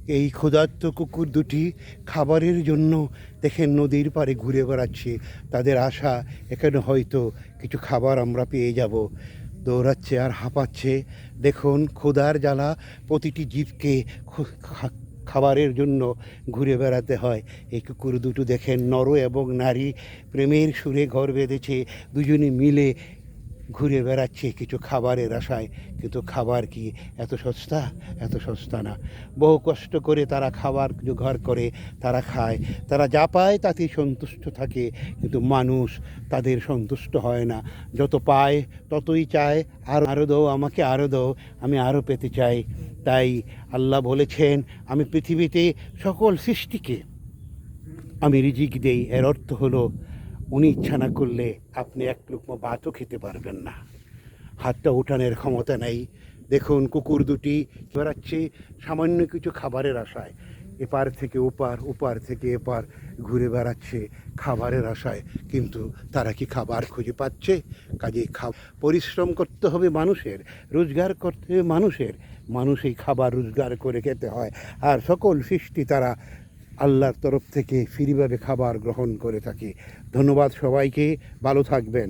এই ক্ষুধার্ত কুকুর দুটি খাবারের জন্য দেখেন নদীর পাড়ে ঘুরে বেড়াচ্ছে। তাদের আশা এখানে হয়তো কিছু খাবার আমরা পেয়ে যাব। দৌড়াচ্ছে আর হাঁপাচ্ছে। দেখুন ক্ষুধার জ্বালা প্রতিটি জীবকে খাবারের জন্য ঘুরে বেড়াতে হয়। এই কুকুর দুটো দেখেন নর এবং নারী প্রেমের সুরে ঘর বেঁধেছে, দুজনে মিলে ঘুরে বেড়াচ্ছে কিছু খাবারের আশায়। কিন্তু খাবার কি এত সস্তা? এত সস্তা না। বহু কষ্ট করে তারা খাবার জোগাড় করে, তারা খায়, তারা যা পায় তাতেই সন্তুষ্ট থাকে। কিন্তু মানুষ তাদের সন্তুষ্ট হয় না, যত পায় ততই চায় আরও আরও দাও, আমাকে আরও দাও, আমি আরও পেতে চাই। তাই আল্লাহ বলেছেন, আমি পৃথিবীতে সকল সৃষ্টিকে আমি রিজিক দেই। এর অর্থ হলো উনি ইচ্ছা না করলে আপনি এক লুকমা ভাতও খেতে পারবেন না, হাতটা উঠানের ক্ষমতা নেই। দেখুন কুকুর দুটি বেড়াচ্ছে সামান্য কিছু খাবারের আশায়, এপার থেকে ওপার, ওপার থেকে এপার ঘুরে বেড়াচ্ছে খাবারের আশায়। কিন্তু তারা কি খাবার খুঁজে পাচ্ছে? কাজে পরিশ্রম করতে হবে মানুষের, রোজগার করতে হবে মানুষের। মানুষ এই খাবার রোজগার করে খেতে হয়। আর সকল সৃষ্টি তারা আল্লাহর তরফ থেকে ফ্রিভাবে খাবার গ্রহণ করে থাকে। ধন্যবাদ সবাইকে, ভালো থাকবেন।